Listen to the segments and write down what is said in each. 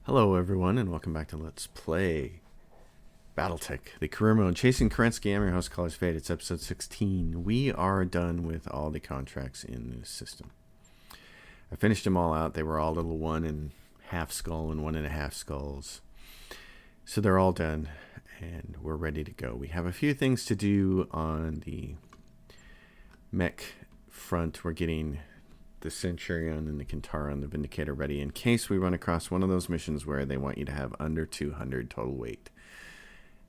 Hello everyone and welcome back to Let's Play Battletech, the career mode. Chasing Kerensky, I'm your host, College Fade. It's episode 16. We are done with all the contracts in this system. I finished them all out. They were all little 1.5 skull and 1.5 skulls. So they're all done and we're ready to go. We have a few things to do on the mech front. We're getting the Centurion and the Kintara and the Vindicator ready in case we run across one of those missions where they want you to have under 200 total weight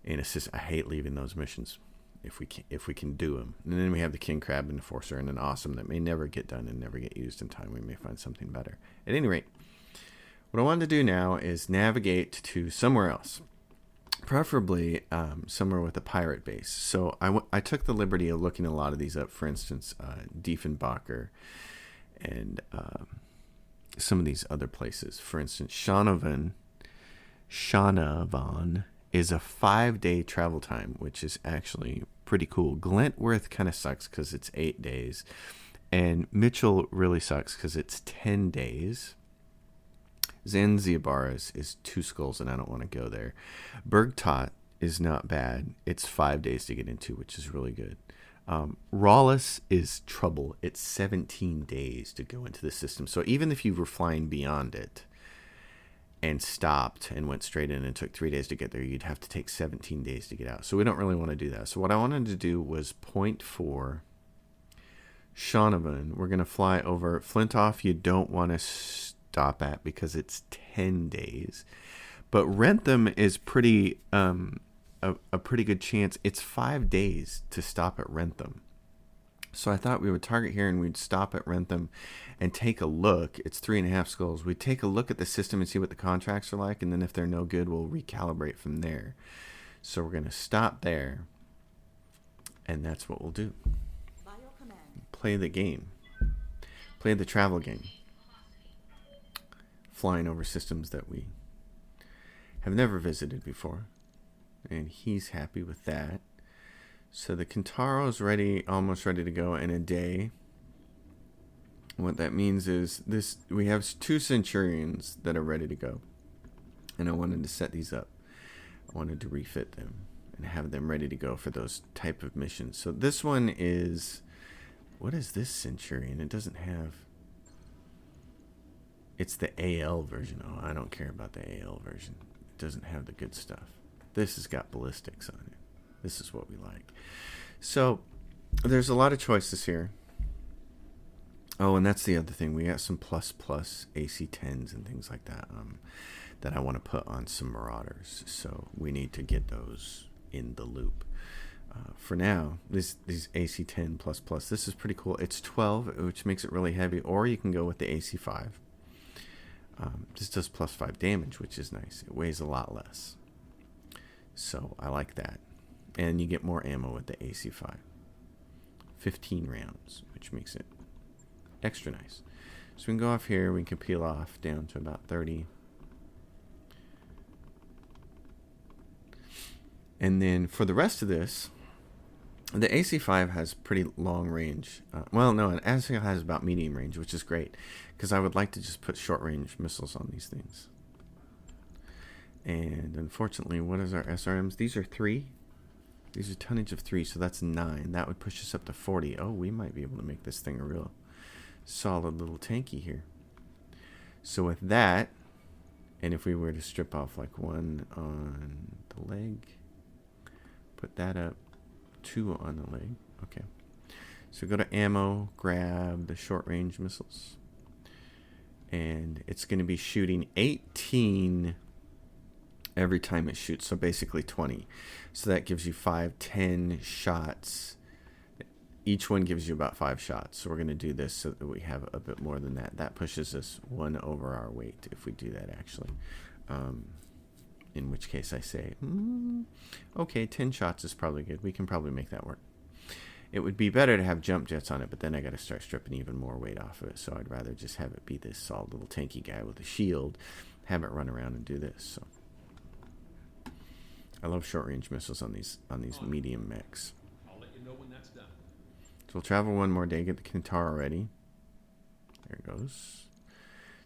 in a system. I hate leaving those missions if we can do them. And then we have the King Crab and the Enforcer and an Awesome that may never get done and never get used in time. We may find something better. At any rate, what I wanted to do now is navigate to somewhere else, preferably somewhere with a pirate base. So I took the liberty of looking a lot of these up. For instance, Diefenbacher and some of these other places. For instance, Shanavan is a 5-day travel time, which is actually pretty cool. Glentworth kind of sucks because it's 8 days. And Mitchell really sucks because it's 10 days. Zanzibar is 2 skulls, and I don't want to go there. Bergtot is not bad. It's 5 days to get into, which is really good. Rawless is trouble. It's 17 days to go into the system. So even if you were flying beyond it and stopped and went straight in and took 3 days to get there, you'd have to take 17 days to get out. So we don't really want to do that. So what I wanted to do was point for Shanavan. We're going to fly over Flintoff. You don't want to stop at because it's 10 days. But Rentham is pretty... a pretty good chance. It's 5 days to stop at Rentham. So I thought we would target here and we'd stop at Rentham and take a look. It's 3.5 skulls. We'd take a look at the system and see what the contracts are like, and then if they're no good, we'll recalibrate from there. So we're going to stop there, and that's what we'll do. Play the game. Play the travel game. Flying over systems that we have never visited before. And he's happy with that. So the Kintaro's ready, almost ready to go in a day. What that means is we have 2 Centurions that are ready to go. And I wanted to set these up. I wanted to refit them and have them ready to go for those type of missions. So this one is... What is this Centurion? It doesn't have... It's the AL version. Oh, I don't care about the AL version. It doesn't have the good stuff. This has got ballistics on it. This is what we like. So there's a lot of choices here. Oh, and that's the other thing. We got some plus AC-10s and things like that that I want to put on some Marauders. So we need to get those in the loop. For now, these AC-10 plus, this is pretty cool. It's 12, which makes it really heavy. Or you can go with the AC-5. This does plus 5 damage, which is nice. It weighs a lot less. So I like that. And you get more ammo with the AC-5. 15 rounds, which makes it extra nice. So we can go off here. We can peel off down to about 30. And then for the rest of this, the AC-5 has pretty long range. Well, no, it actually has about medium range, which is great. Because I would like to just put short range missiles on these things. And unfortunately, what is our SRMs? These are 3. These are tonnage of 3, so that's 9. That would push us up to 40. Oh, we might be able to make this thing a real solid little tanky here. So with that, and if we were to strip off like 1 on the leg, put that up, 2 on the leg. Okay. So go to ammo, grab the short range missiles. And it's going to be shooting 18 every time it shoots, so basically 20. So that gives you 10 shots. Each one gives you about 5 shots. So we're going to do this so that we have a bit more than that. That pushes us 1 over our weight if we do that, actually. In which case I say, okay, 10 shots is probably good. We can probably make that work. It would be better to have jump jets on it, but then I got to start stripping even more weight off of it. So I'd rather just have it be this solid little tanky guy with a shield, have it run around and do this. So I love short-range missiles on these medium mechs. I'll let you know when that's done. So we'll travel 1 more day, get the Kintara ready. There it goes.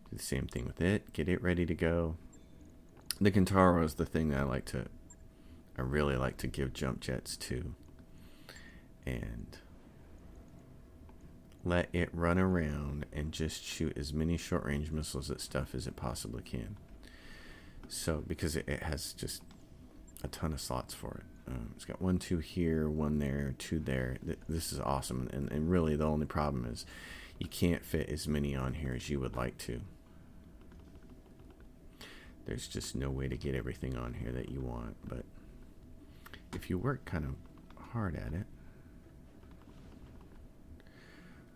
Do the same thing with it. Get it ready to go. The Kintaro is the thing that I really like to give jump jets to. And let it run around and just shoot as many short range missiles at stuff as it possibly can. So, because it has just a ton of slots for it. It's got 1, 2 here, 1 there, 2 there. This is awesome. And really the only problem is you can't fit as many on here as you would like to. There's just no way to get everything on here that you want. But if you work kind of hard at it,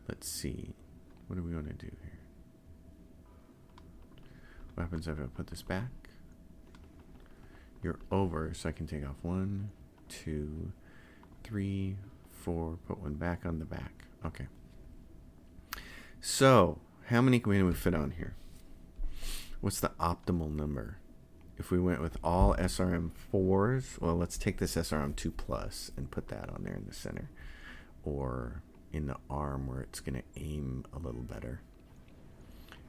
let's see. What do we want to do here? What happens if I put this back? You're over, so I can take off 1, 2, 3, 4. Put 1 back on the back. Okay. So, how many can we fit on here? What's the optimal number? If we went with all SRM4s, well, let's take this SRM2 Plus and put that on there in the center. Or in the arm where it's going to aim a little better.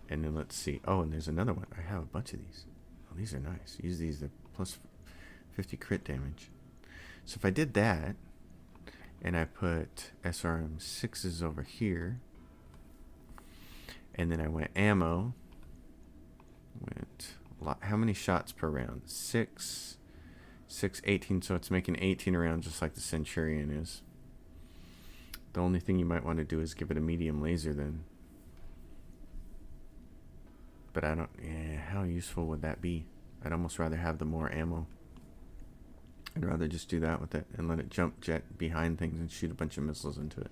And then let's see. Oh, and there's another one. I have a bunch of these. Oh, these are nice. Use these. They're plus 50 crit damage. So if I did that, and I put SRM6s over here, and then I went ammo, how many shots per round? 6, 18, so it's making 18 rounds just like the Centurion is. The only thing you might want to do is give it a medium laser then. But I don't, how useful would that be? I'd almost rather have the more ammo. I'd rather just do that with it and let it jump jet behind things and shoot a bunch of missiles into it.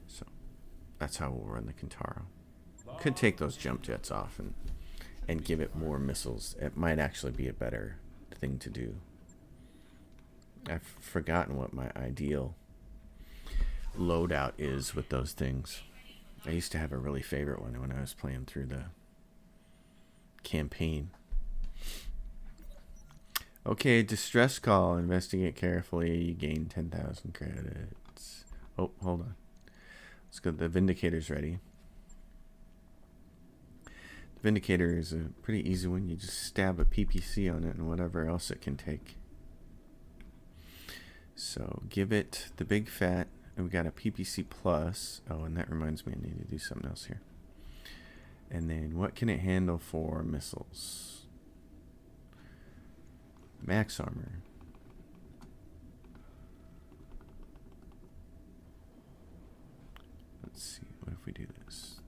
So that's how we'll run the Kintaro. Could take those jump jets off and give it more missiles. It might actually be a better thing to do. I've forgotten what my ideal loadout is with those things. I used to have a really favorite one when I was playing through the campaign. Okay, distress call. Investigate carefully. You gain 10,000 credits. Oh, hold on. Let's go. The Vindicator's ready. The Vindicator is a pretty easy one. You just stab a PPC on it and whatever else it can take. So give it the big fat. And we got a PPC plus. Oh, and that reminds me I need to do something else here. And then what can it handle for missiles? Max armor. Let's see. What if we do this?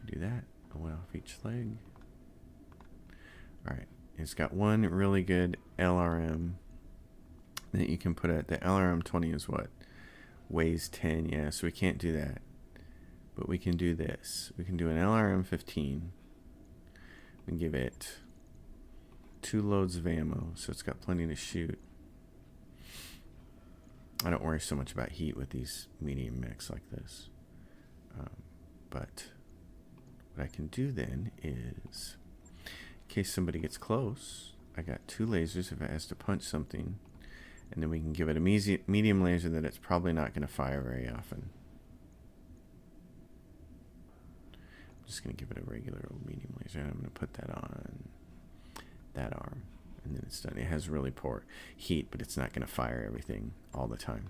Do that. One off each leg. Alright. It's got one really good LRM that you can put at. The LRM 20 is what? Weighs 10. Yeah, so we can't do that. But we can do this. We can do an LRM 15. We can give it 2 loads of ammo, so it's got plenty to shoot. I don't worry so much about heat with these medium mechs like this. But what I can do then is, in case somebody gets close, I got 2 lasers if it has to punch something. And then we can give it a medium laser that it's probably not going to fire very often. I'm just going to give it a regular old medium laser. And I'm going to put that on that arm. And then it's done. It has really poor heat, but it's not going to fire everything all the time.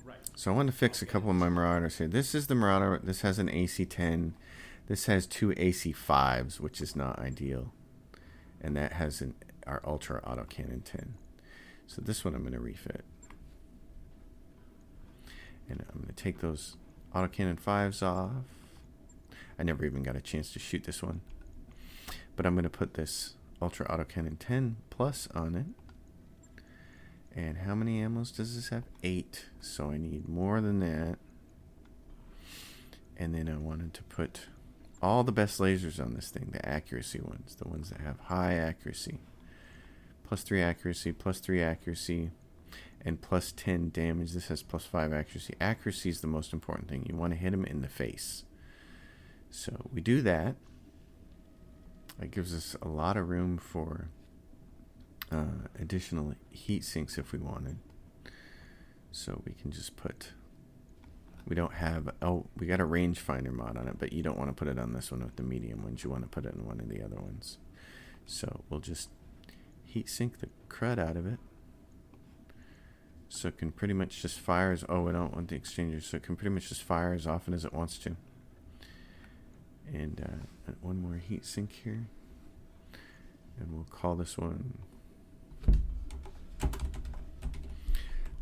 Right. So I want to fix a couple of my Marauders here. This is the Marauder. This has an AC-10. This has 2 AC-5s, which is not ideal. And that has our Ultra Autocannon 10. So this one I'm going to refit. And I'm going to take those Autocannon 5s off. I never even got a chance to shoot this one. But I'm going to put this Ultra Autocannon 10 Plus on it. And how many ammos does this have? 8. So I need more than that. And then I wanted to put all the best lasers on this thing. The accuracy ones. The ones that have high accuracy. +3 accuracy, +3 accuracy, and +10 damage. This has +5 accuracy. Accuracy is the most important thing. You want to hit them in the face. So we do that. That gives us a lot of room for additional heat sinks if we wanted. So we can just put We don't have, oh, we got a rangefinder mod on it, but you don't want to put it on this one with the medium ones. You want to put it in one of the other ones. So we'll just heat sink the crud out of it. So it can pretty much just fire as, oh, we don't want the exchanger, so it can pretty much just fire as often as it wants to. And one more heat sink here. And we'll call this one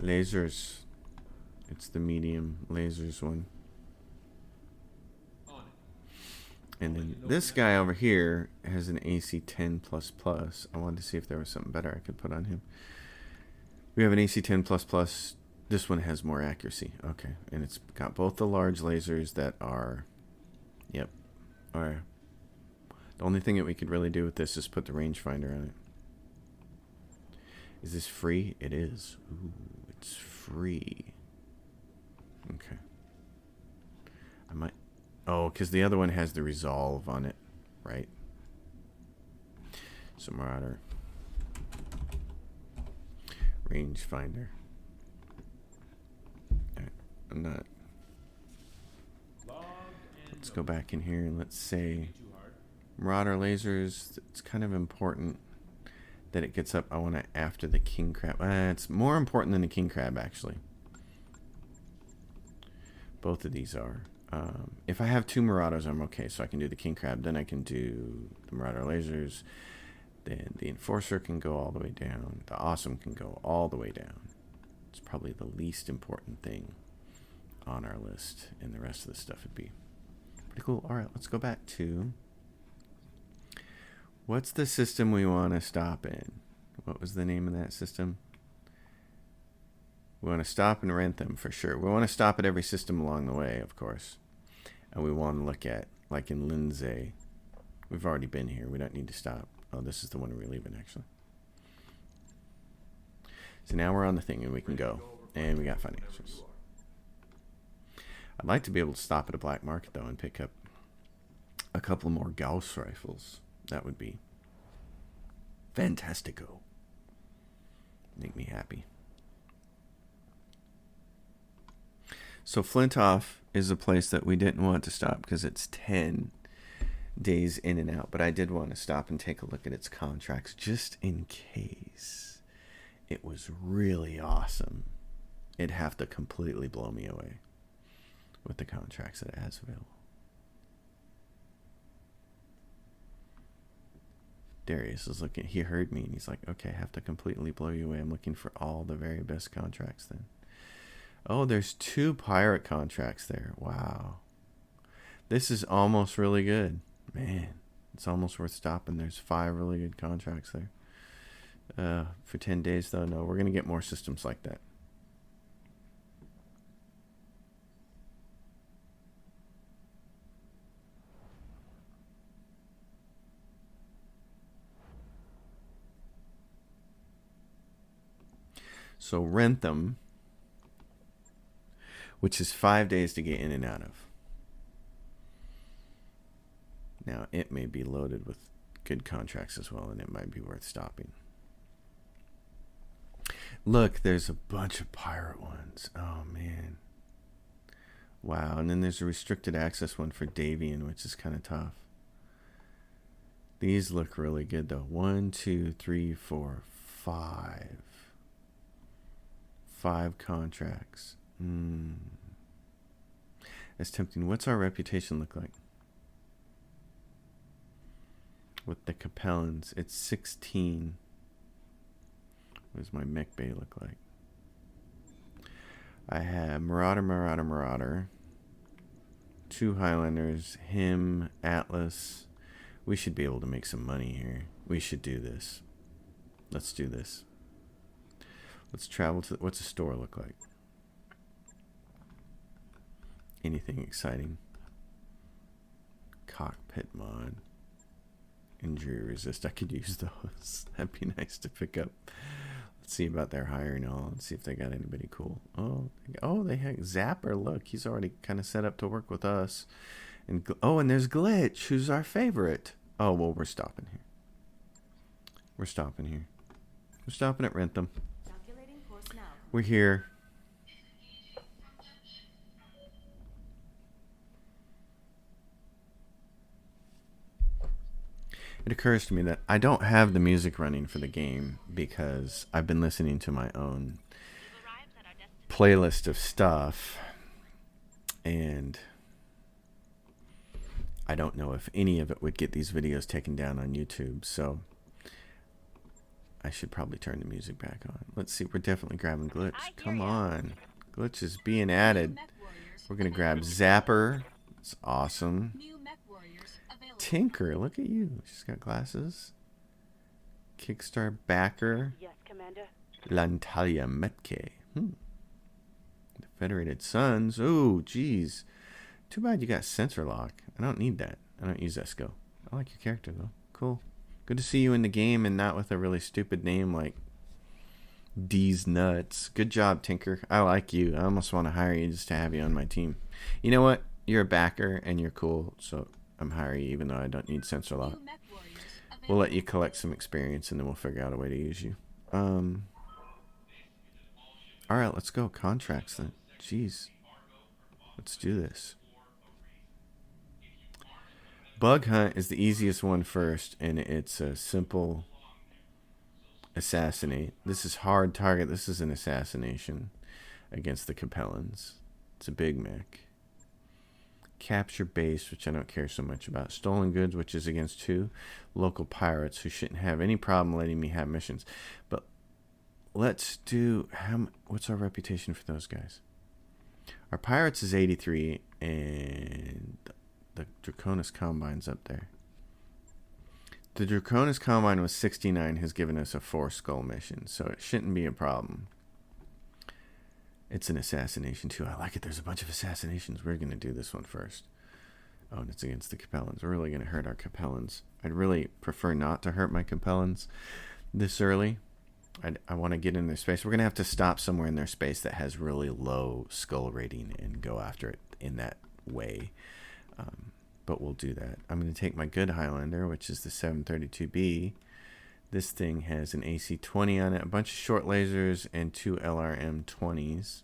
lasers. It's the medium lasers one. And then this guy over here has an AC 10++. I wanted to see if there was something better I could put on him. We have an AC 10++. This one has more accuracy. Okay. And it's got both the large lasers that are, yep. Alright. The only thing that we could really do with this is put the rangefinder on it. Is this free? It is. Ooh, it's free. Okay. I might... Oh, because the other one has the resolve on it, right? So Marauder. Rangefinder. Alright, I'm not... Let's go back in here and let's say Marauder lasers. It's kind of important that it gets up. I want it after the king crab. It's more important than the king crab, actually. Both of these are. If I have two Marauders, I'm okay. So I can do the king crab. Then I can do the Marauder lasers. Then the Enforcer can go all the way down. The Awesome can go all the way down. It's probably the least important thing on our list. And the rest of the stuff would be pretty cool. All right, let's go back to... What's the system we want to stop in? What was the name of that system? We want to stop and rent them for sure. We want to stop at every system along the way, of course. And we want to look at, like in Lindsay, we've already been here. We don't need to stop. Oh, this is the one we're leaving, actually. So now we're on the thing and we can go. And we got financials. I'd like to be able to stop at a black market, though, and pick up a couple more Gauss rifles. That would be fantastico. Make me happy. So Flintoff is a place that we didn't want to stop because it's 10 days in and out. But I did want to stop and take a look at its contracts just in case it was really awesome. It'd have to completely blow me away with the contracts that it has available. Darius is looking, he heard me and he's like, okay, I have to completely blow you away. I'm looking for all the very best contracts then. Oh, there's 2 pirate contracts there. Wow. This is almost really good. Man, it's almost worth stopping. There's 5 really good contracts there. For 10 days though, no, we're going to get more systems like that. So rent them, which is 5 days to get in and out of. Now, it may be loaded with good contracts as well, and it might be worth stopping. Look, there's a bunch of pirate ones. Oh, man. Wow, and then there's a restricted access one for Davian, which is kind of tough. These look really good, though. 1, 2, 3, 4, 5. 5 contracts. That's tempting. What's our reputation look like? With the Capellans, it's 16. What does my mech bay look like? I have Marauder. 2 Highlanders, him, Atlas. We should be able to make some money here. We should do this. Let's do this. Let's travel to... What's a store look like? Anything exciting? Cockpit mod. Injury resist. I could use those. That'd be nice to pick up. Let's see about their hiring all and see if they got anybody cool. Oh, they have Zapper. Look, he's already kind of set up to work with us. And and there's Glitch, who's our favorite. Oh, well, we're stopping here. We're stopping here. We're stopping at Rentham. We're here. It occurs to me that I don't have the music running for the game because I've been listening to my own playlist of stuff, and I don't know if any of it would get these videos taken down on YouTube, so I should probably turn the music back on. Let's see, we're definitely grabbing Glitch. Come on. Glitch is being added. We're going to grab Zapper. It's awesome. Tinker, look at you. She's got glasses. Kickstar backer. Yes, Commander. Lantalia Metke. The Federated Suns. Oh, geez. Too bad you got sensor lock. I don't need that. I don't use Esco. I like your character, though. Cool. Good to see you in the game and not with a really stupid name like D's Nuts. Good job, Tinker. I like you. I almost want to hire you just to have you on my team. You know what? You're a backer and you're cool, so I'm hiring you even though I don't need sensor lock. We'll let you collect some experience and then we'll figure out a way to use you. Alright, let's go. Contracts then. Jeez. Let's do this. Bug hunt is the easiest one first, and it's a simple assassinate. This is hard target. This is an assassination against the Capellans. It's a big mech. Capture base, which I don't care so much about. Stolen goods, which is against 2 local pirates who shouldn't have any problem letting me have missions. But let's do... what's our reputation for those guys? Our pirates is 83, and the Draconis Combine's up there. The Draconis Combine was 69, has given us a 4 skull mission, so it shouldn't be a problem. It's an assassination too. I like it. There's a bunch of assassinations. We're going to do this one first. Oh, and it's against the Capellans. We're really going to hurt our Capellans. I'd really prefer not to hurt my Capellans this early. I want to get in their space. We're going to have to stop somewhere in their space that has really low skull rating and go after it in that way. But we'll do that. I'm going to take my good Highlander, which is the 732B. This thing has an AC 20 on it, a bunch of short lasers, and 2 LRM 20s.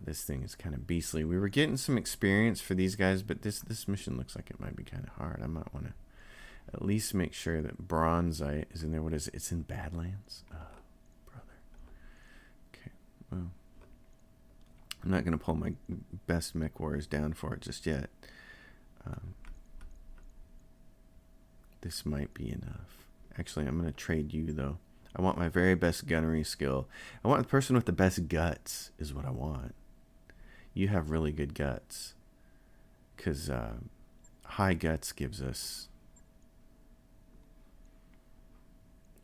This thing is kind of beastly. We were getting some experience for these guys, but this mission looks like it might be kind of hard. I might want to at least make sure that Bronzite is in there. What is it? It's in Badlands? Oh, brother. Okay, well, I'm not going to pull my best mech warriors down for it just yet. This might be enough. Actually, I'm going to trade you, though. I want my very best gunnery skill. I want the person with the best guts is what I want. You have really good guts. Because high guts gives us...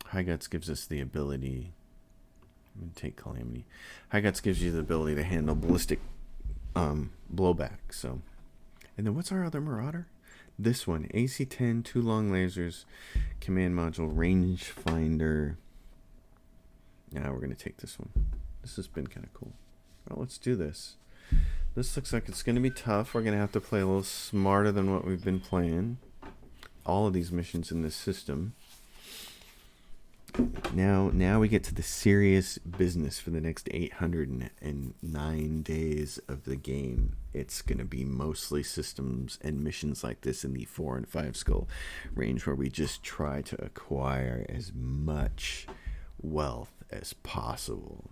High guts gives us the ability... I'm going to take Calamity. High guts gives you the ability to handle ballistic blowback. So, and then what's our other Marauder? This one, AC-10, 2 long lasers, command module, rangefinder. Now we're going to take this one. This has been kind of cool. Well, let's do this. This looks like it's going to be tough. We're going to have to play a little smarter than what we've been playing. All of these missions in this system. Now we get to the serious business for the next 809 days of the game. It's going to be mostly systems and missions like this in the 4 and 5 skull range where we just try to acquire as much wealth as possible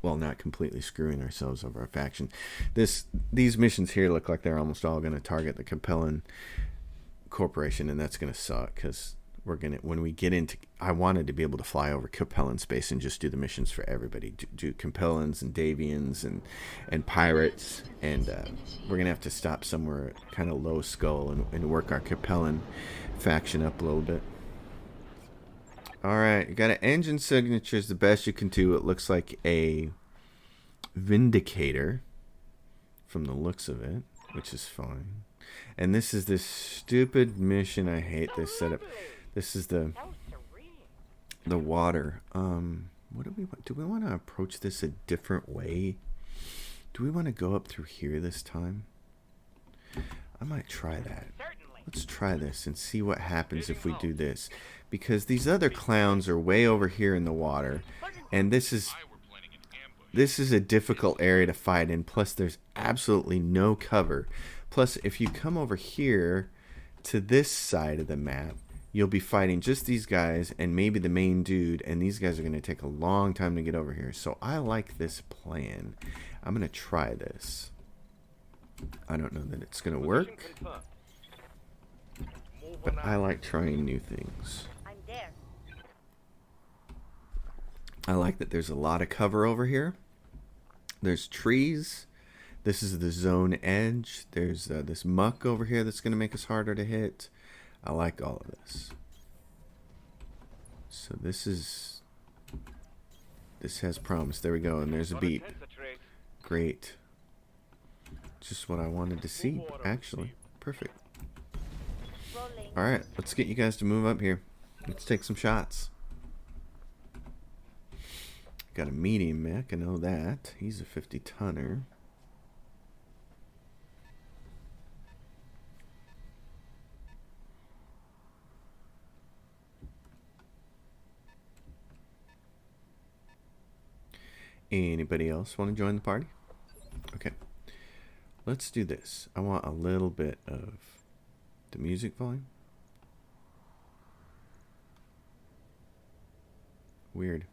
while not completely screwing ourselves over our faction. These missions here look like they're almost all going to target the Capellan Corporation, and that's going to suck because we're gonna, when we get into, I wanted to be able to fly over Capellan space and just do the missions for everybody, do Capellans and Davians and pirates, and we're gonna have to stop somewhere kind of low skull and work our Capellan faction up a little bit. All right, you got an engine signature is the best you can do. It looks like a Vindicator from the looks of it, which is fine. And this is this stupid mission. I hate this setup. This is the water. What do we want? Do we want to approach this a different way? Do we want to go up through here this time? I might try that. Let's try this and see what happens if we do this. Because these other clowns are way over here in the water. And this is a difficult area to fight in. Plus, there's absolutely no cover. Plus, if you come over here, to this side of the map, you'll be fighting just these guys and maybe the main dude, and these guys are going to take a long time to get over here. So I like this plan. I'm going to try this. I don't know that it's going to work, but I like trying new things. I like that there's a lot of cover over here. There's trees. This is the zone edge. There's this muck over here that's going to make us harder to hit. I like all of this. So this has promise. There we go, and there's a beep. Great. Just what I wanted to see, actually. Perfect. Alright, let's get you guys to move up here. Let's take some shots. Got a medium mech, I know that. He's a 50-tonner. Anybody else want to join the party? Okay. Let's do this. I want a little bit of the music volume. Weird.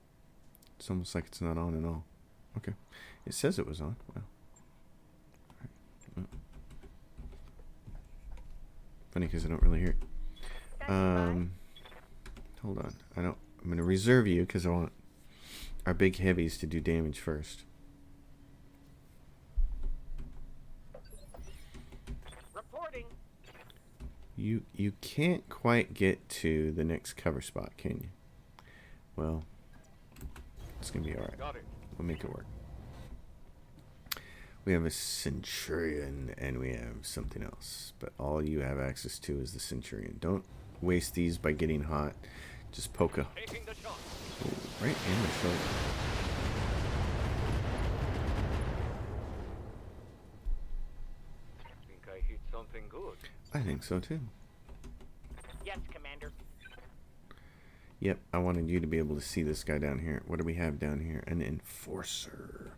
It's almost like it's not on at all. Okay. It says it was on. Wow. All right. Funny because I don't really hear it. Hold on. I'm going to reserve you because I want our big heavies to do damage first. Reporting. You can't quite get to the next cover spot, can you? Well, it's gonna be alright. We'll make it work. We have a Centurion and we have something else, but all you have access to is the Centurion. Don't waste these by getting hot. Just poke a right in the shoulder. Think I hit something good. I think so too. Yes, Commander. Yep, I wanted you to be able to see this guy down here. What do we have down here? An Enforcer.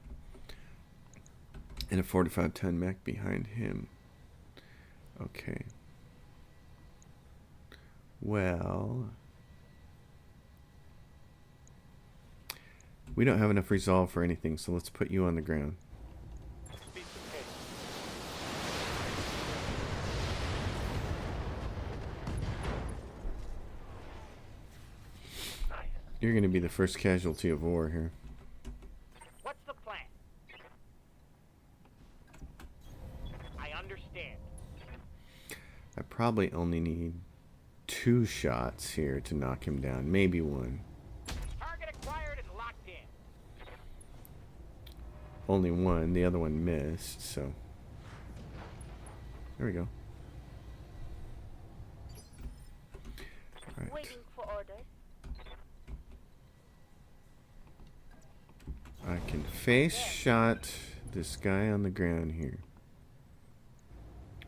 And a 45-ton mech behind him. Okay. Well, we don't have enough resolve for anything, so let's put you on the ground. You're going to be the first casualty of war here. What's the plan? I understand. I probably only need 2 shots here to knock him down. Maybe 1. Target acquired and locked in. Only 1. The other one missed, so... There we go. Alright. Waiting for orders. I can face shot this guy on the ground here.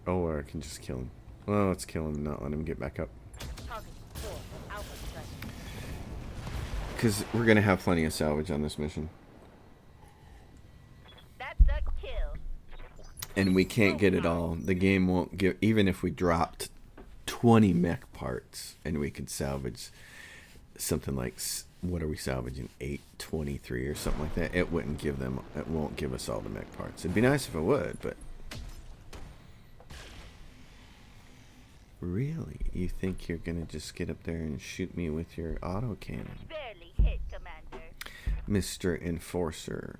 Oh, or I can just kill him. Well, let's kill him and not let him get back up. Because we're going to have plenty of salvage on this mission. That's a kill. And we can't get it all. The game won't give... Even if we dropped 20 mech parts and we could salvage something like... What are we salvaging? 823 or something like that. It wouldn't give them... It won't give us all the mech parts. It'd be nice if it would, but... Really? You think you're going to just get up there and shoot me with your autocannon? Barely hit, Commander. Mr. Enforcer.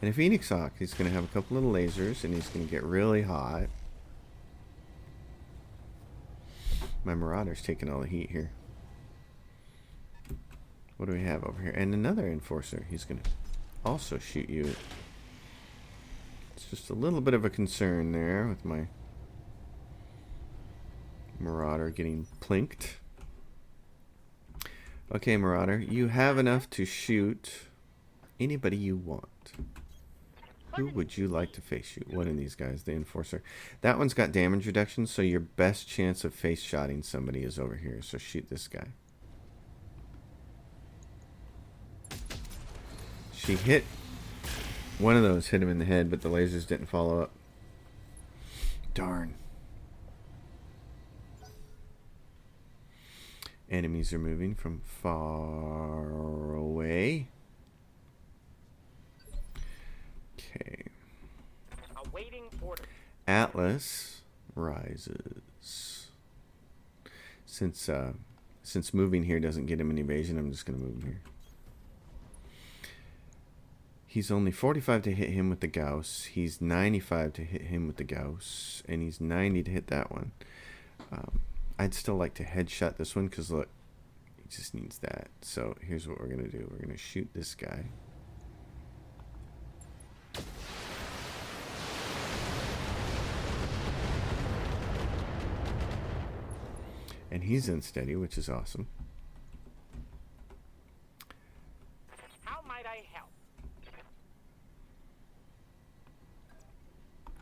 And a Phoenix Hawk, he's going to have a couple little lasers and he's going to get really hot. My Marauder's taking all the heat here. What do we have over here? And another Enforcer. He's going to also shoot you. It's just a little bit of a concern there with my Marauder getting plinked. Okay, Marauder, you have enough to shoot anybody you want. Who would you like to face shoot? One of these guys, the Enforcer. That one's got damage reduction, so your best chance of face shotting somebody is over here. So shoot this guy. She hit one of those, hit him in the head, but the lasers didn't follow up. Darn. Enemies are moving from far away. Okay. Awaiting order. Atlas rises. Since moving here doesn't get him an evasion, I'm just going to move him here. He's only 45 to hit him with the Gauss. He's 95 to hit him with the Gauss. And he's 90 to hit that one. I'd still like to headshot this one because, look, he just needs that. So here's what we're going to do. We're going to shoot this guy. And he's unsteady, which is awesome. How might I help?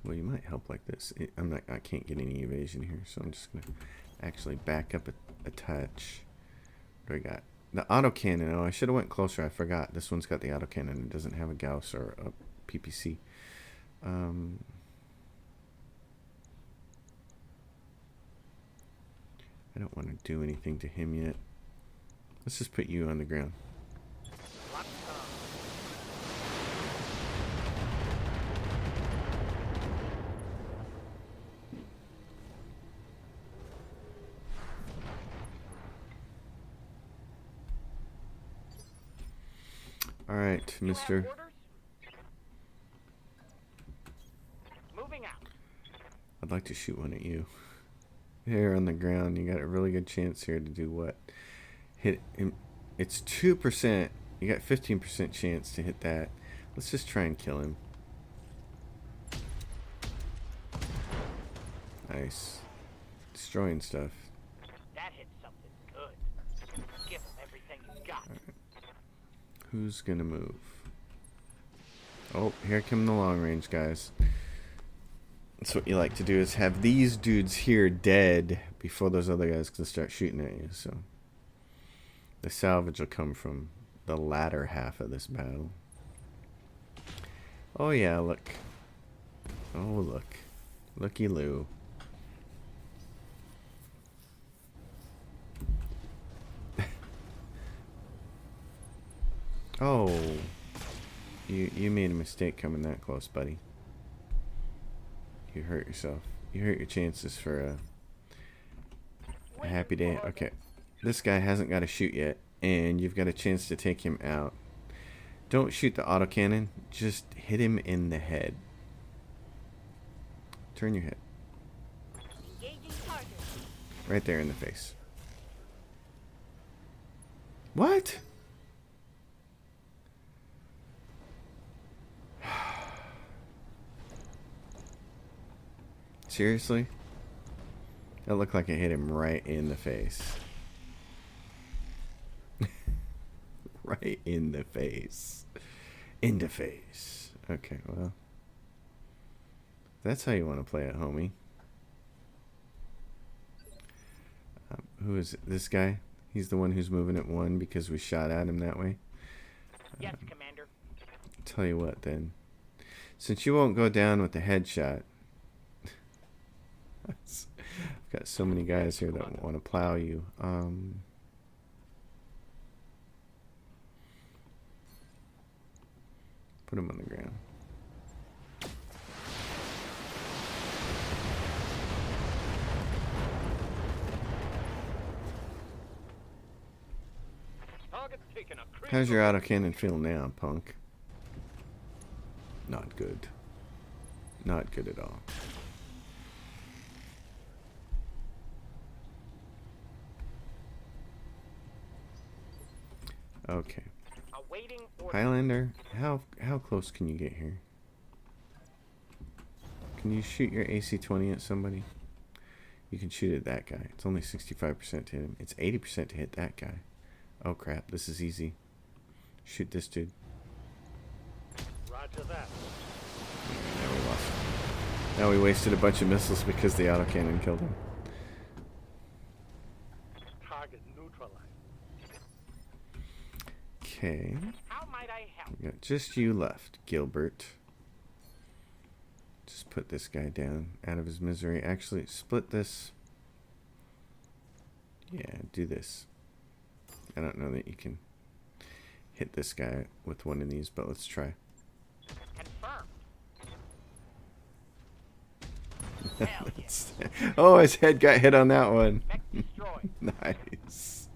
Well, you might help like this. I can't get any evasion here, so I'm just gonna actually back up a touch. What do I got? The autocannon. Oh, I should have went closer. I forgot. This one's got the autocannon. It doesn't have a Gauss or a PPC. I don't want to do anything to him yet. Let's just put you on the ground. All right, mister. Moving out. I'd like to shoot one at you. Here on the ground, you got a really good chance here to do what? Hit him. It's 2%. You got 15% chance to hit that. Let's just try and kill him. Nice. Destroying stuff. That hit something good. Give him everything you got. Who's gonna move? Oh, here come the long range guys. That's what you like to do, is have these dudes here dead before those other guys can start shooting at you. So the salvage will come from the latter half of this battle. Oh yeah, look. Oh look. Looky loo. Oh, you made a mistake coming that close, buddy. You hurt yourself. You hurt your chances for a happy day. Okay, this guy hasn't got a shoot yet, and you've got a chance to take him out. Don't shoot the autocannon. Just hit him in the head. Turn your head. Engaging target. Right there in the face. What? Seriously? That looked like it hit him right in the face. Right in the face. In the face. Okay, well. That's how you want to play it, homie. Who is it? This guy? He's the one who's moving at 1 because we shot at him that way. Yes, Commander. Tell you what, then. Since you won't go down with the headshot, I've got so many guys here that want to plow you. Put him on the ground. How's your autocannon feel now, punk? Not good. Not good at all. Okay. Awaiting order. Highlander, how close can you get here? Can you shoot your AC-20 at somebody? You can shoot at that guy. It's only 65% to hit him. It's 80% to hit that guy. Oh crap, this is easy. Shoot this dude. Roger that. Now we lost him. Now we wasted a bunch of missiles because the autocannon killed him. Target neutralized. Okay. How might I help? We got just you left, Gilbert. Just put this guy down out of his misery. Actually, split this. Yeah, do this. I don't know that you can hit this guy with one of these, but let's try. Confirmed. Hell yeah. Oh, his head got hit on that one. Mech destroyed. Nice.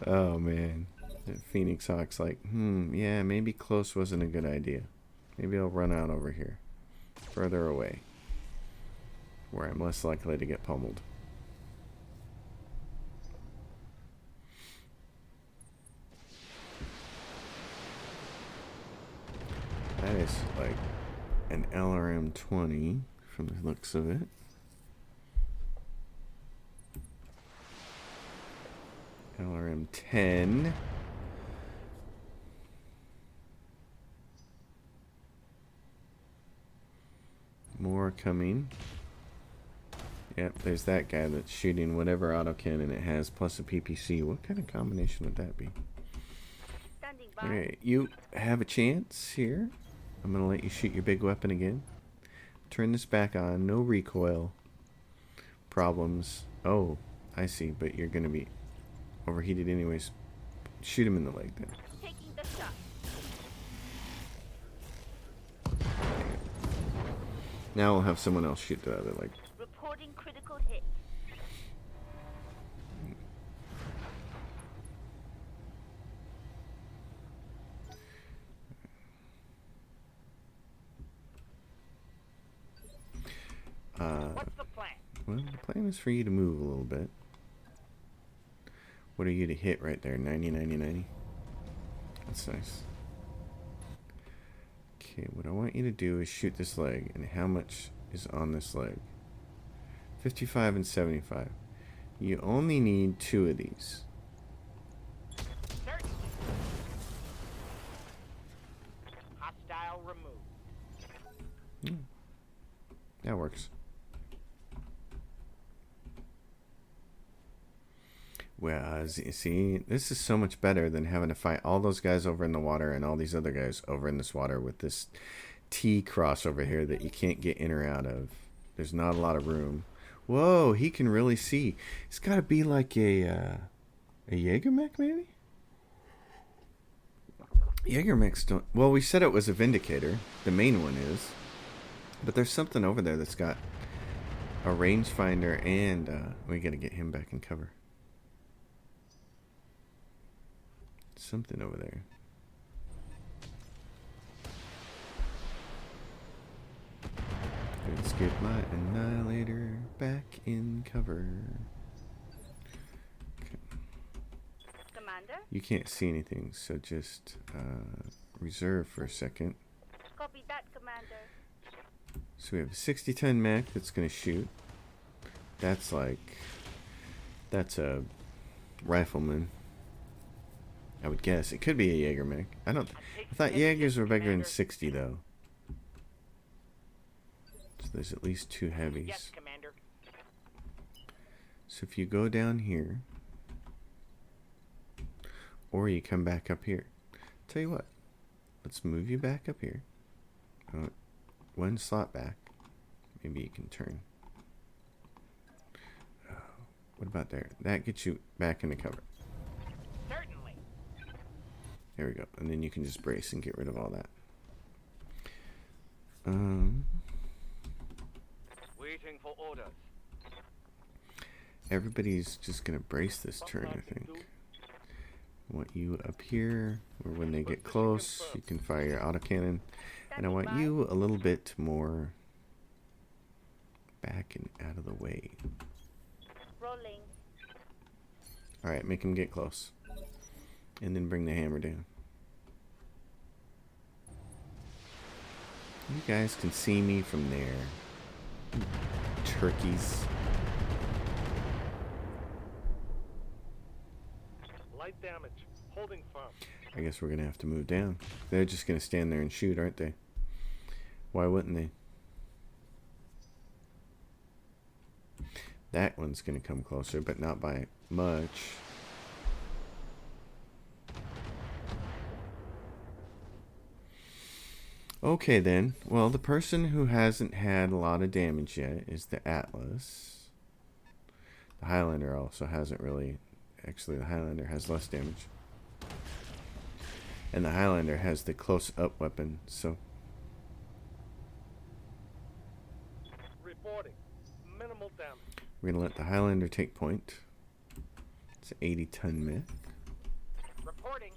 Oh, man. That Phoenix Hawk's like, yeah, maybe close wasn't a good idea. Maybe I'll run out over here. Further away. Where I'm less likely to get pummeled. That is like an LRM-20 from the looks of it. LRM-10. More coming. Yep, there's that guy that's shooting whatever autocannon it has, plus a PPC. What kind of combination would that be? Standing by. Okay, you have a chance here. I'm going to let you shoot your big weapon again. Turn this back on. No recoil problems. Oh, I see, but you're going to be overheated anyways. Shoot him in the leg then. Taking the shot. Now we'll have someone else shoot the other leg. Reporting critical hit. What's the plan? Well, the plan is for you to move a little bit. What are you to hit right there? 90, 90, 90? That's nice. Okay, what I want you to do is shoot this leg. And how much is on this leg? 55 and 75. You only need 2 of these. Certainly. Hostile removed. That works. Well, see, this is so much better than having to fight all those guys over in the water and all these other guys over in this water with this T-cross over here that you can't get in or out of. There's not a lot of room. Whoa, he can really see. It's got to be like a Jägermech, maybe? Jägermechs don't... Well, we said it was a Vindicator. The main one is. But there's something over there that's got a rangefinder and... we got to get him back in cover. Something over there. Let's get my Annihilator back in cover. Okay. Commander. You can't see anything, so just reserve for a second. Copy that, Commander. So we have a 60-ton mech that's going to shoot. That's a rifleman. I would guess. It could be a Jaeger mech. I thought Jaegers were bigger than 60 though. So there's at least 2 heavies. Yes, Commander. So if you go down here, or you come back up here. Tell you what, let's move you back up here. One slot back. Maybe you can turn. What about there? That gets you back into cover. Certainly. There we go. And then you can just brace and get rid of all that. Waiting for orders. Everybody's just going to brace this turn, I think. I want you up here, where when they get close, you can fire your autocannon. And I want you a little bit more back and out of the way. Rolling. Alright, make him get close. And then bring the hammer down. You guys can see me from there. Turkeys. Light damage. Holding firm. I guess we're going to have to move down. They're just going to stand there and shoot, aren't they? Why wouldn't they? That one's going to come closer, but not by much. Okay then. Well, the person who hasn't had a lot of damage yet is the Atlas. The Highlander also hasn't really Actually, the Highlander has less damage. And the Highlander has the close-up weapon, so... Reporting. Minimal damage. We're going to let the Highlander take point. It's an 80-ton myth. Reporting.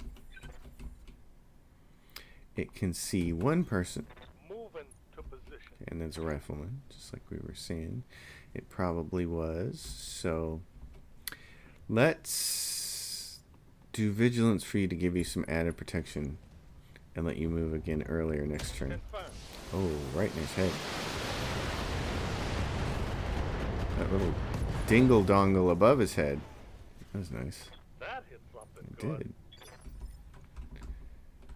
It can see one person, Moving to position. and there's a rifleman, just like we were saying. It probably was, so... Let's do vigilance for you to give you some added protection and let you move again earlier next turn. Confirmed. Oh, right in his head. That little dingle dongle above his head. That was nice. That hit something It good. did.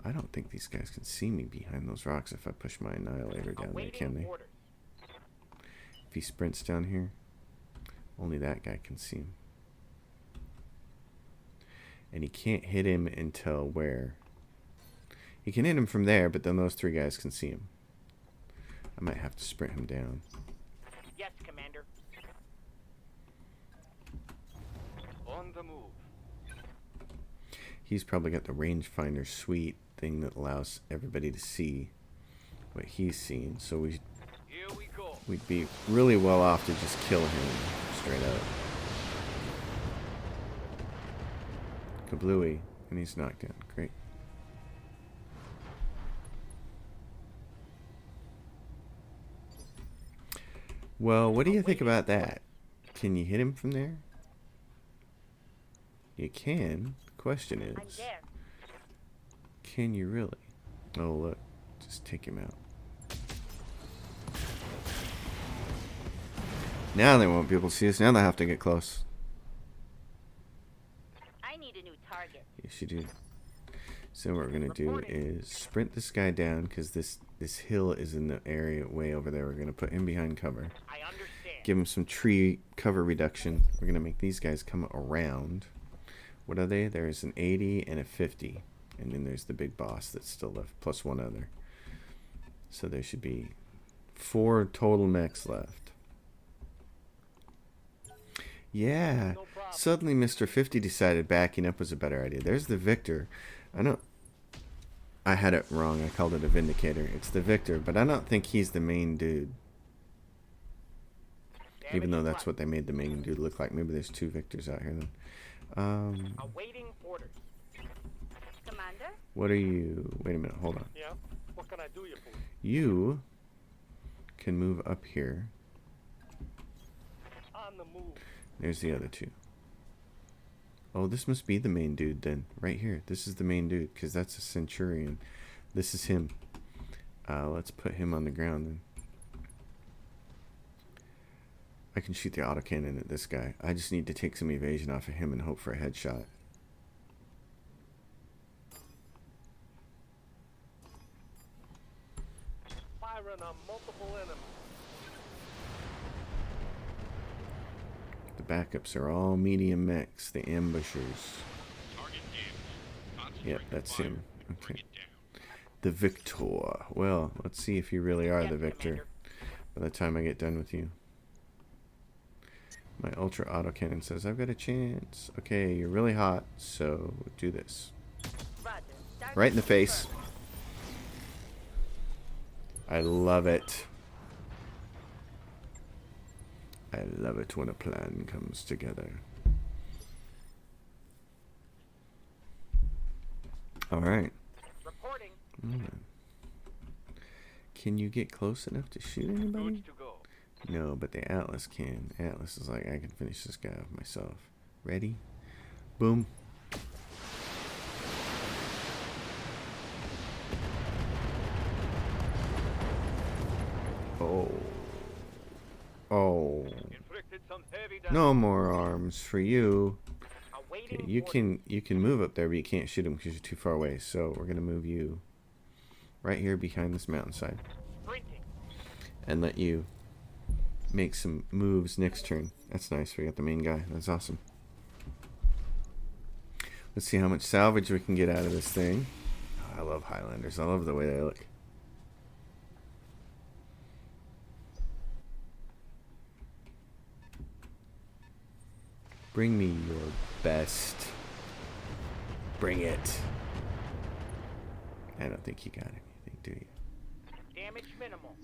I don't think these guys can see me behind those rocks if I push my Annihilator down there, can they? Orders. If he sprints down here, only that guy can see him. And he can't hit him until where? He can hit him from there, but then those three guys can see him. I might have to sprint him down. Yes, Commander. On the move. He's probably got the rangefinder suite thing that allows everybody to see what he's seeing. So Here we go. we'd be really well off to just kill him straight up. Kablooey, and he's knocked down. Great. Well, what do you think about that? Can you hit him from there? You can. The question I'm is, there. can you really? Oh, look. Just take him out. Now they won't be able to see us. Now they'll have to get close. I need a new target. Yes, you do. So what we're going to do is sprint this guy down because this hill is in the area way over there. We're going to put him behind cover. I understand. Give him some tree cover reduction. We're going to make these guys come around. What are they? There's an 80 and a 50. And then there's the big boss that's still left, plus one other. So there should be 4 total mechs left. Yeah. No problem. Suddenly Mr. 50 decided backing up was a better idea. There's the Victor. I know I had it wrong. I called it a Vindicator. It's the Victor, but I don't think he's the main dude. Even though that's what they made the main dude look like. Maybe there's 2 Victors out here then. Awaiting orders. Commander? What are you? Wait a minute. Hold on. Yeah? What can I do you for? You can move up here. On the move. There's the other 2. Oh, this must be the main dude then. Right here. This is the main dude because that's a Centurion. This is him. Let's put him on the ground then. I can shoot the autocannon at this guy. I just need to take some evasion off of him and hope for a headshot. Firing on multiple enemies. The backups are all medium mechs, the ambushers. Yep, that's him. Okay. The Victor. Well, let's see if you really are Yes, the Victor Commander. by the time I get done with you. My ultra autocannon says I've got a chance. Okay, you're really hot, so do this. Roger. Start Right in the face. confirmed. I love it. I love it when a plan comes together. Alright. Reporting. Can you get close enough to shoot anybody? Good to go. No, but the Atlas can. Atlas is like, I can finish this guy off myself. Ready? Boom. Oh. Oh. Inflicted some heavy damage. No more arms for you. Awaiting Okay, you orders. can move up there, but you can't shoot him because you're too far away. So we're gonna move you right here behind this mountainside Sprinting. and let you make some moves next turn. That's nice. We got the main guy. That's awesome. Let's see how much salvage we can get out of this thing. Oh, I love Highlanders. I love the way they look. Bring me your best. Bring it. I don't think you got anything, do you? Damage minimal.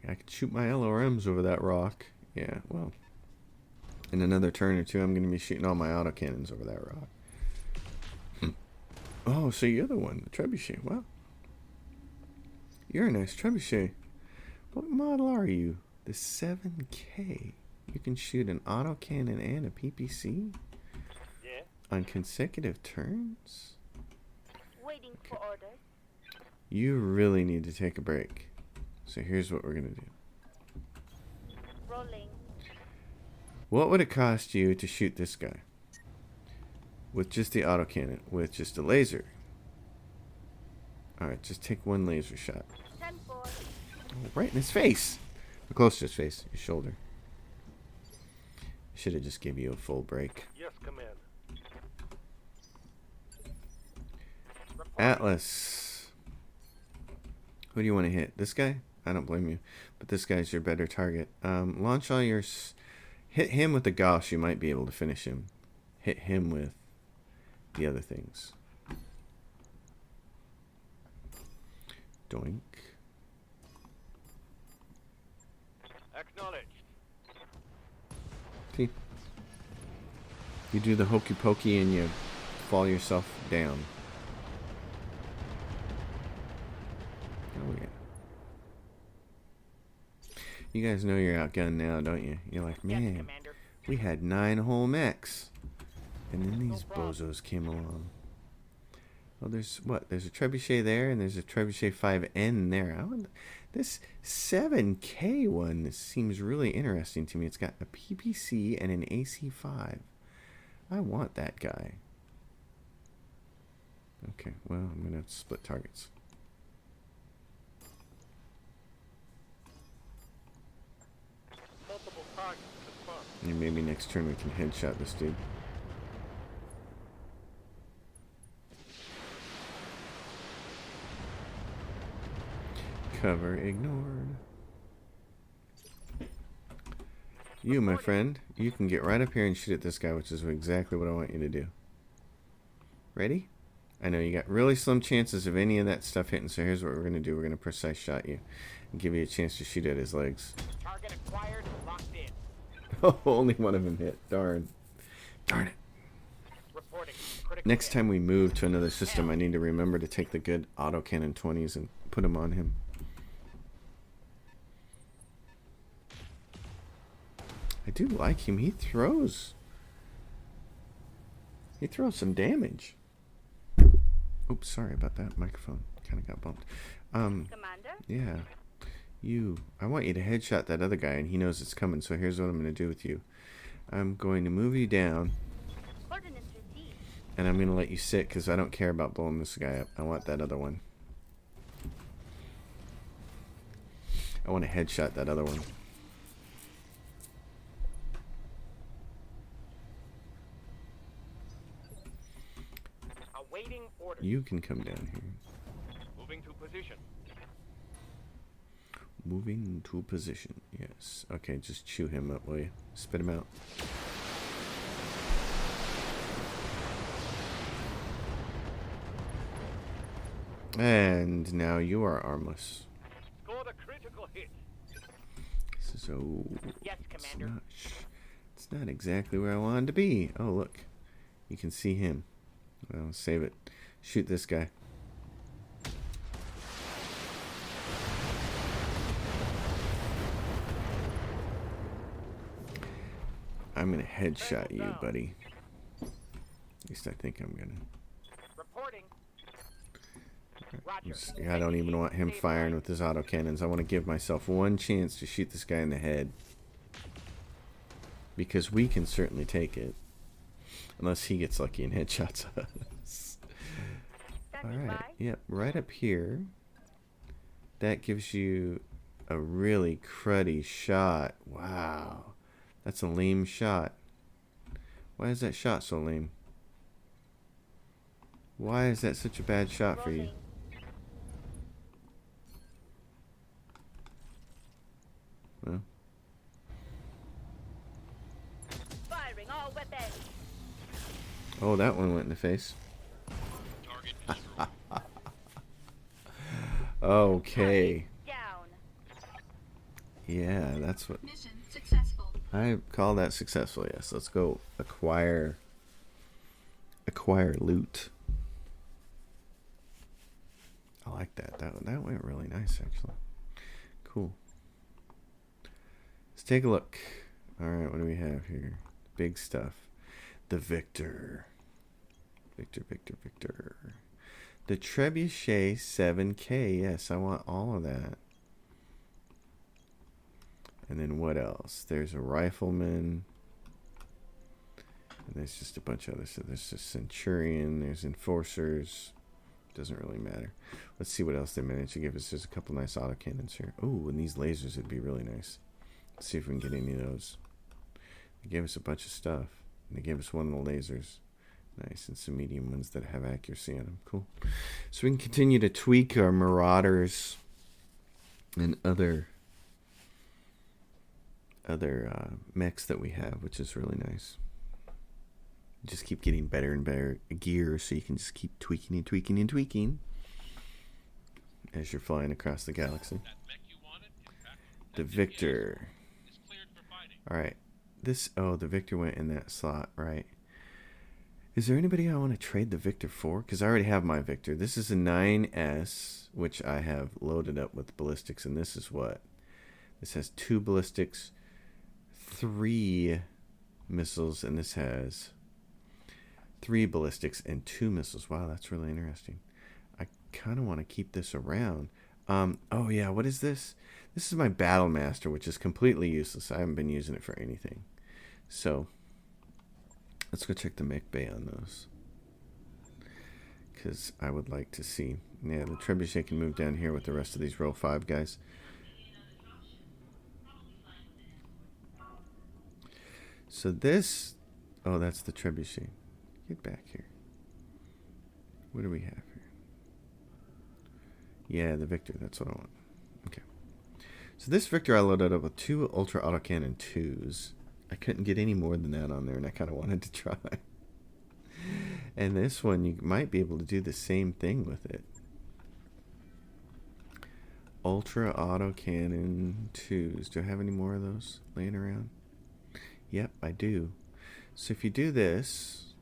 I could shoot my LRMs over that rock. Yeah, well. In another turn or two, I'm going to be shooting all my autocannons over that rock. Oh, so you're the one. The trebuchet. Wow. You're a nice trebuchet. What model are you? The 7K. You can shoot an autocannon and a PPC? Yeah? On consecutive turns? Waiting for orders. You really need to take a break. So here's what we're going to do. Rolling. What would it cost you to shoot this guy? With just the autocannon. With just a laser. Alright, just take one laser shot. 10-4. Oh, right in his face. Or close to his face. His shoulder. Should have just give you a full break. Yes, Commander. Atlas. Who do you want to hit? This guy? I don't blame you. But this guy's your better target. Launch all your... Hit him with the Gauss. You might be able to finish him. Hit him with the other things. Doink. Acknowledged. See? You do the hokey pokey and you fall yourself down. Oh yeah. You guys know you're outgunned now, don't you? You're like, Yes, man, Commander. we had 9 whole mechs. And then these bozos came along. Well, there's what? There's a trebuchet there, and there's a trebuchet 5N there. This 7K one, this seems really interesting to me. It's got a PPC and an AC5. I want that guy. Okay, well, I'm going to have to split targets. Multiple targets confirmed. And maybe next turn we can headshot this dude. Cover ignored. You, my friend, you can get right up here and shoot at this guy, which is exactly what I want you to do. Ready? I know you got really slim chances of any of that stuff hitting, so here's what we're going to do. We're going to precise shot you and give you a chance to shoot at his legs. Target acquired. Locked in. Oh, only one of them hit. Darn. Darn it. Reporting. Critical Next hit. time we move to another system, I need to remember to take the good autocannon 20s and put them on him. I do like him. He throws some damage. Oops, sorry about that. Microphone kind of got bumped. Commander? Yeah. I want you to headshot that other guy, and he knows it's coming, so here's what I'm going to do with you. I'm going to move you down, Coordinates received. and I'm going to let you sit, because I don't care about blowing this guy up. I want that other one. I want to headshot that other one. Awaiting orders. You can come down here. Moving to position. Moving to position. Yes. Okay, just chew him up, will you? Spit him out. And now you are armless. Scored a critical hit. So Yes, Commander. it's not exactly where I wanted to be. Oh, look. You can see him. Well, save it. Shoot this guy. I'm going to headshot you, buddy. At least I think I'm going to. Reporting. Roger. I don't even want him firing with his autocannons. I want to give myself one chance to shoot this guy in the head. Because we can certainly take it. Unless he gets lucky and headshots us. Standing Alright, by. yep, right up here. That gives you a really cruddy shot. Wow. That's a lame shot. Why is that shot so lame? Why is that such a bad shot for you? Rolling. Well, Firing all weapons. Oh, that one went in the face. Okay. Down. Yeah, that's what Mission successful. I call that successful. Yes, let's go acquire loot. I like that. That went really nice, actually. Cool. Let's take a look. All right, what do we have here? Big stuff. The Victor. Victor. The Trebuchet 7K. Yes, I want all of that. And then what else? There's a rifleman. And there's just a bunch of others. So there's a centurion. There's enforcers. Doesn't really matter. Let's see what else they managed to give us. There's a couple nice autocannons here. Oh, and these lasers would be really nice. Let's see if we can get any of those. They gave us a bunch of stuff. And they gave us one of the lasers. Nice. And some medium ones that have accuracy on them. Cool. So we can continue to tweak our Marauders and other mechs that we have, which is really nice. Just keep getting better and better gear, so you can just keep tweaking as you're flying across the galaxy. The Victor. Alright. The Victor went in that slot, right? Is there anybody I want to trade the Victor for? Because I already have my Victor. This is a 9S, which I have loaded up with ballistics, and this is what? This has 2 ballistics, 3 missiles, and this has 3 ballistics and 2 missiles. Wow, that's really interesting. I kind of want to keep this around. Oh yeah, what is this? This is my Battle Master, which is completely useless. I haven't been using it for anything. So, let's go check the mech bay on those. Because I would like to see. Yeah, the Trebuchet can move down here with the rest of these row 5 guys. So this... Oh, that's the Trebuchet. Get back here. What do we have here? Yeah, the Victor. That's what I want. Okay. So this Victor I loaded up with 2 Ultra Autocannon 2s. I couldn't get any more than that on there, and I kind of wanted to try. And this one, you might be able to do the same thing with it. Ultra Autocannon 2s. Do I have any more of those laying around? Yep, I do. So if you do this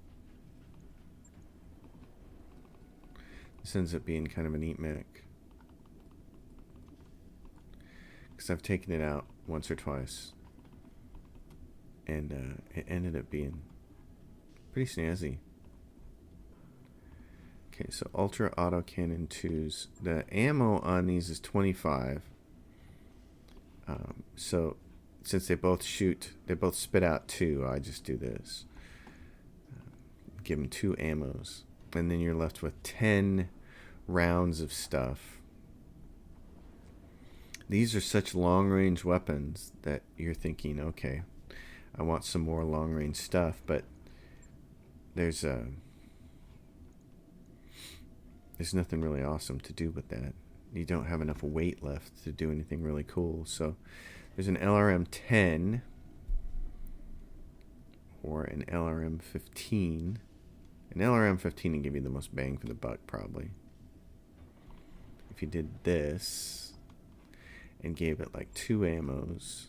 ends up being kind of a neat mech. Because I've taken it out once or twice. And it ended up being pretty snazzy. Okay, so Ultra Autocannon 2s. The ammo on these is 25. So since they both spit out 2, I just do this. Give them 2 ammos. And then you're left with 10 rounds of stuff. These are such long-range weapons that you're thinking, okay, I want some more long-range stuff, but there's nothing really awesome to do with that. You don't have enough weight left to do anything really cool. So there's an LRM-10 or an LRM-15. An LRM-15 can give you the most bang for the buck, probably. If you did this and gave it like 2 ammos,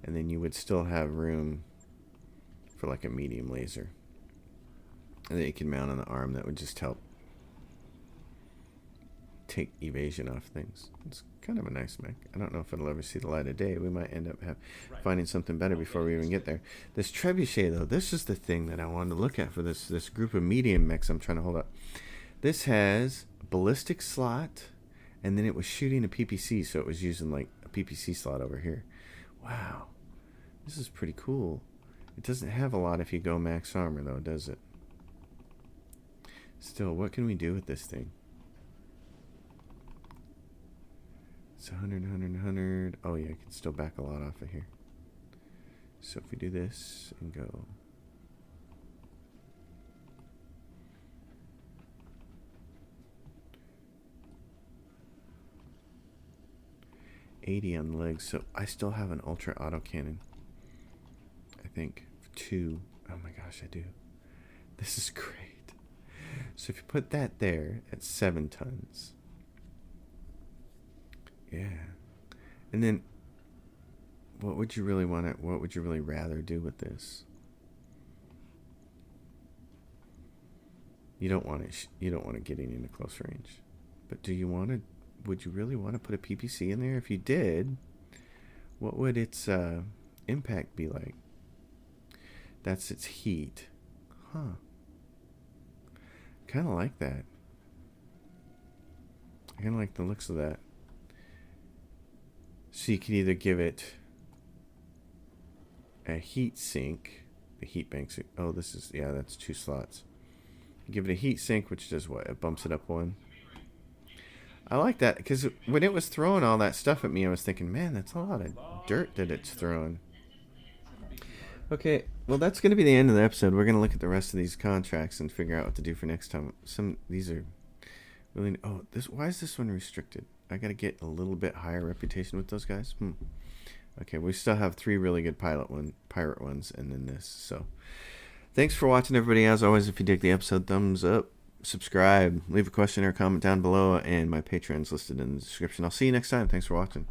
and then you would still have room for like a medium laser that you can mount on the arm. That would just help take evasion off things. It's kind of a nice mech. I don't know if it'll ever see the light of day. We might end up finding something better before we even get there. This Trebuchet, though, this is the thing that I wanted to look at for this group of medium mechs I'm trying to hold up. This has a ballistic slot, and then it was shooting a PPC, so it was using like a PPC slot over here. Wow. This is pretty cool. It doesn't have a lot if you go max armor, though, does it? Still, what can we do with this thing? It's 100, 100, 100. Oh, yeah, I can still back a lot off of here. So if we do this and go... $80 on the legs, so I still have an Ultra Autocannon. think. 2. Oh my gosh, I do. This is great. So if you put that there at 7 tons. Yeah. And then what would you really rather do with this? You don't want it getting into close range. But would you really want to put a PPC in there? If you did, what would its impact be like? That's its heat. Huh. Kind of like that. I kind of like the looks of that. So you can either give it a heat sink. The heat banks. Oh, that's 2 slots. You give it a heat sink, which does what? It bumps it up 1. I like that, because when it was throwing all that stuff at me, I was thinking, man, that's a lot of dirt that it's throwing. Okay, well, that's going to be the end of the episode. We're going to look at the rest of these contracts and figure out what to do for next time. These are really... Oh, why is this one restricted? I got to get a little bit higher reputation with those guys. Okay, we still have 3 really good pirate ones, and then this. So, thanks for watching, everybody. As always, if you dig the episode, thumbs up. Subscribe, leave a question or comment down below, and my Patreon's listed in the description. I'll see you next time. Thanks for watching.